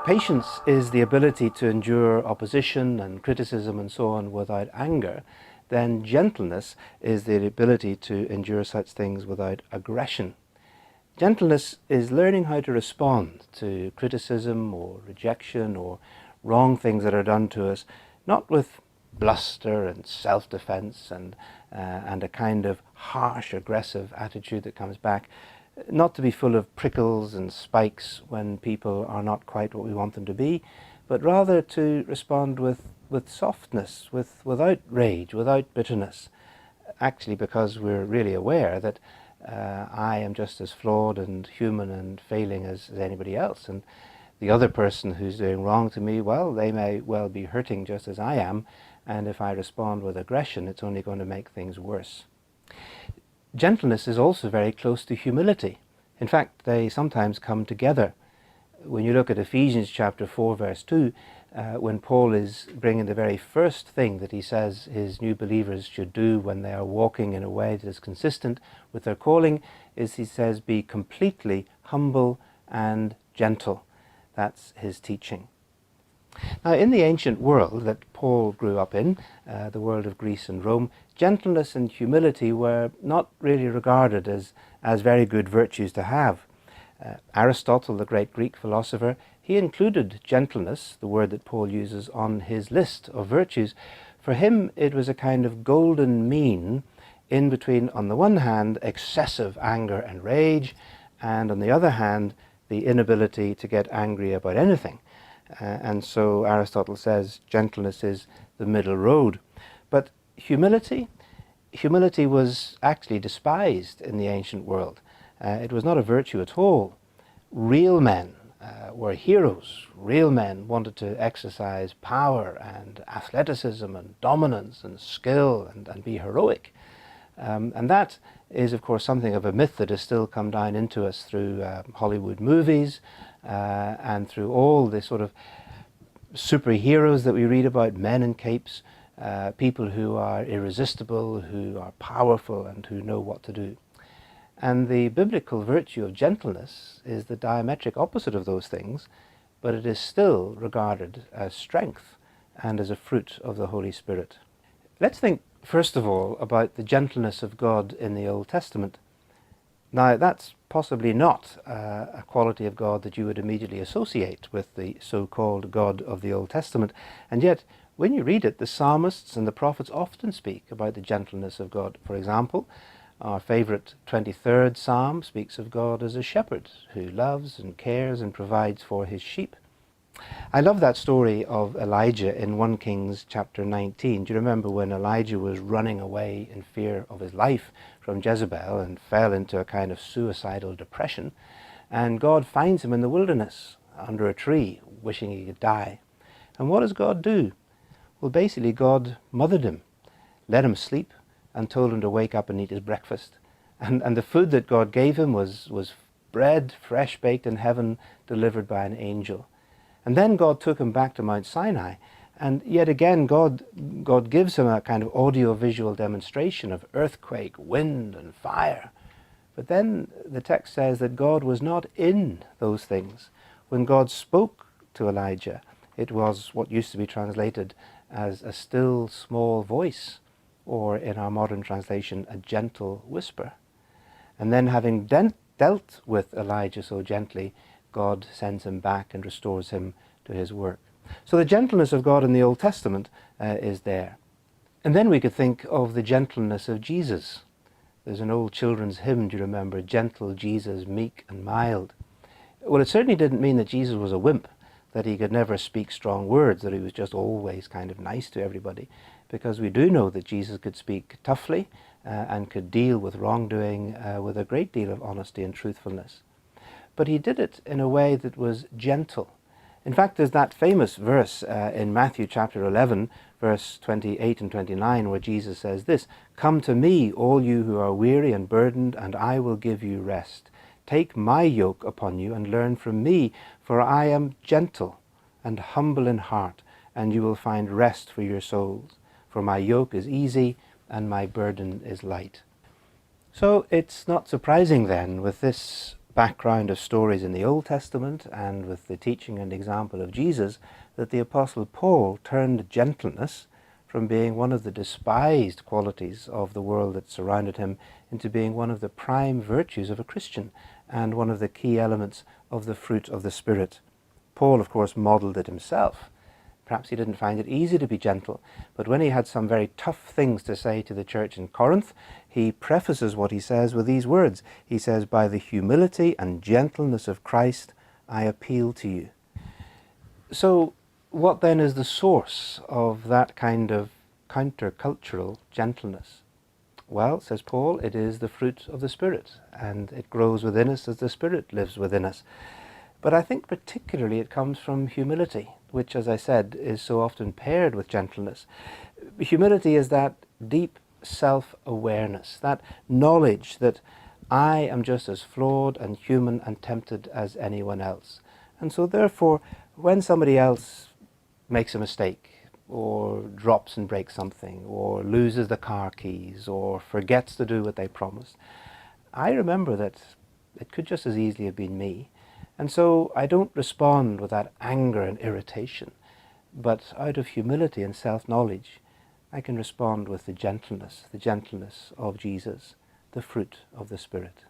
Patience is the ability to endure opposition and criticism and so on without anger. Then gentleness is the ability to endure such things without aggression. Gentleness is learning how to respond to criticism or rejection or wrong things that are done to us, not with bluster and self-defense and a kind of harsh, aggressive attitude that comes back, not to be full of prickles and spikes when people are not quite what we want them to be, but rather to respond with softness, without rage, without bitterness, actually because we're really aware that I am just as flawed and human and failing as anybody else, and the other person who's doing wrong to me, well, they may well be hurting just as I am, and if I respond with aggression, it's only going to make things worse. Gentleness is also very close to humility. In fact, they sometimes come together. When you look at Ephesians chapter 4, verse 2, when Paul is bringing the very first thing that he says his new believers should do when they are walking in a way that is consistent with their calling, is he says, be completely humble and gentle. That's his teaching. Now, in the ancient world that Paul grew up in, the world of Greece and Rome, gentleness and humility were not really regarded as very good virtues to have. Aristotle, the great Greek philosopher, he included gentleness, the word that Paul uses, on his list of virtues. For him, it was a kind of golden mean in between, on the one hand, excessive anger and rage, and on the other hand, the inability to get angry about anything. And so Aristotle says gentleness is the middle road. But humility was actually despised in the ancient world. It was not a virtue at all. Real men were heroes. Real men wanted to exercise power and athleticism and dominance and skill and be heroic. And that is, of course, something of a myth that has still come down into us through Hollywood movies and through all the sort of superheroes that we read about, men in capes, people who are irresistible, who are powerful and who know what to do. And the biblical virtue of gentleness is the diametric opposite of those things, but it is still regarded as strength and as a fruit of the Holy Spirit. Let's think first of all about the gentleness of God in the Old Testament. Now, that's possibly not a quality of God that you would immediately associate with the so-called God of the Old Testament, and yet when you read it, the psalmists and the prophets often speak about the gentleness of God. For example, our favourite 23rd Psalm speaks of God as a shepherd who loves and cares and provides for his sheep. I love that story of Elijah in 1 Kings chapter 19. Do you remember when Elijah was running away in fear of his life from Jezebel and fell into a kind of suicidal depression? And God finds him in the wilderness under a tree, wishing he could die. And what does God do? Well, basically God mothered him, let him sleep, and told him to wake up and eat his breakfast. And the food that God gave him was bread, fresh baked in heaven, delivered by an angel. And then God took him back to Mount Sinai, and yet again God gives him a kind of audio-visual demonstration of earthquake, wind and fire. But then the text says that God was not in those things. When God spoke to Elijah, it was what used to be translated as a still small voice, or in our modern translation, a gentle whisper. And then having dealt with Elijah so gently, God sends him back and restores him to his work. So the gentleness of God in the Old Testament is there. And then we could think of the gentleness of Jesus. There's an old children's hymn, do you remember? Gentle Jesus, meek and mild. Well, it certainly didn't mean that Jesus was a wimp, that he could never speak strong words, that he was just always kind of nice to everybody. Because we do know that Jesus could speak toughly and could deal with wrongdoing with a great deal of honesty and truthfulness. But he did it in a way that was gentle. In fact, there's that famous verse in Matthew chapter 11, verse 28 and 29, where Jesus says this, "Come to me, all you who are weary and burdened, and I will give you rest. Take my yoke upon you and learn from me, for I am gentle and humble in heart, and you will find rest for your souls. For my yoke is easy and my burden is light." So it's not surprising then, with this background of stories in the Old Testament and with the teaching and example of Jesus that the Apostle Paul turned gentleness from being one of the despised qualities of the world that surrounded him into being one of the prime virtues of a Christian and one of the key elements of the fruit of the Spirit. Paul, of course, modelled it himself. Perhaps he didn't find it easy to be gentle, but when he had some very tough things to say to the church in Corinth, he prefaces what he says with these words. He says, "By the humility and gentleness of Christ, I appeal to you." So, what then is the source of that kind of countercultural gentleness? Well, says Paul, it is the fruit of the Spirit, and it grows within us as the Spirit lives within us. But I think particularly it comes from humility, which, as I said, is so often paired with gentleness. Humility is that deep self-awareness, that knowledge that I am just as flawed and human and tempted as anyone else. And so therefore, when somebody else makes a mistake, or drops and breaks something, or loses the car keys, or forgets to do what they promised, I remember that it could just as easily have been me. And so I don't respond with that anger and irritation, but out of humility and self-knowledge, I can respond with the gentleness of Jesus, the fruit of the Spirit.